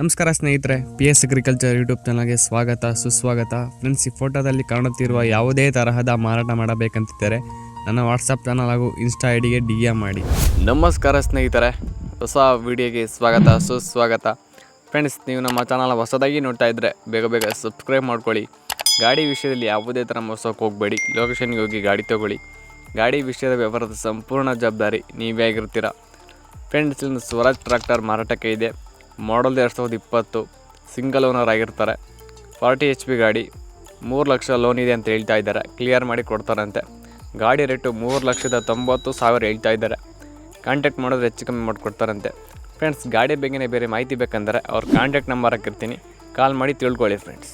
ನಮಸ್ಕಾರ ಸ್ನೇಹಿತರೆ, PS agriculture YouTube ಚಾನಲ್ಗೆ ಸ್ವಾಗತ ಸುಸ್ವಾಗತ. ಫ್ರೆಂಡ್ಸ್, ಈ ಫೋಟೋದಲ್ಲಿ ಕಾಣುತ್ತಿರುವ ಯಾವುದೇ ತರಹದ ಮಾರಾಟ ಮಾಡಬೇಕಂತಿದ್ದರೆ ನನ್ನ ವಾಟ್ಸಪ್ ಚಾನಲ್ ಹಾಗೂ ಇನ್ಸ್ಟಾ ಐಡಿಗೆ DM ಮಾಡಿ. ನಮಸ್ಕಾರ ಸ್ನೇಹಿತರೆ, ಹೊಸ ವಿಡಿಯೋಗೆ ಸ್ವಾಗತ ಸುಸ್ವಾಗತ. ಫ್ರೆಂಡ್ಸ್, ನೀವು ನಮ್ಮ ಚಾನಲ್ ಹೊಸದಾಗಿ ನೋಡ್ತಾ ಇದ್ದರೆ ಬೇಗ ಸಬ್ಸ್ಕ್ರೈಬ್ ಮಾಡ್ಕೊಳ್ಳಿ. ಗಾಡಿ ವಿಷಯದಲ್ಲಿ ಯಾವುದೇ ಥರ ಮೋಸಕ್ಕೆ ಹೋಗಬೇಡಿ. ಲೊಕೇಶನ್ಗೆ ಹೋಗಿ ಗಾಡಿ ತೊಗೊಳ್ಳಿ. ಗಾಡಿ ವಿಷಯದ ವ್ಯವಹಾರದ ಸಂಪೂರ್ಣ ಜವಾಬ್ದಾರಿ ನೀವೇ ಆಗಿರ್ತೀರ. ಫ್ರೆಂಡ್ಸ್, ಇನ್ನು ಸ್ವರಾಜ್ ಟ್ರ್ಯಾಕ್ಟರ್ ಮಾರಾಟಕ್ಕೆ ಇದೆ. ಮಾಡಲ್ 2020, ಸಿಂಗಲ್ ಓನರ್ ಆಗಿರ್ತಾರೆ. 40 HP ಗಾಡಿ, 3 ಲಕ್ಷ ಲೋನ್ ಇದೆ ಅಂತ ಹೇಳ್ತಾ ಇದ್ದಾರೆ. ಕ್ಲಿಯರ್ ಮಾಡಿ ಕೊಡ್ತಾರಂತೆ. ಗಾಡಿ ರೇಟು 3,90,000 ಹೇಳ್ತಾ ಇದ್ದಾರೆ. ಕಾಂಟ್ಯಾಕ್ಟ್ ಮಾಡಿದ್ರೆ ಹೆಚ್ಚು ಕಮ್ಮಿ ಮಾಡಿಕೊಡ್ತಾರಂತೆ. ಫ್ರೆಂಡ್ಸ್, ಗಾಡಿ ಬಗ್ಗೆನೇ ಬೇರೆ ಮಾಹಿತಿ ಬೇಕಂದರೆ ಅವ್ರ ಕಾಂಟ್ಯಾಕ್ಟ್ ನಂಬರ್ ಹಾಕಿರ್ತೀನಿ, ಕಾಲ್ ಮಾಡಿ ತಿಳ್ಕೊಳ್ಳಿ ಫ್ರೆಂಡ್ಸ್.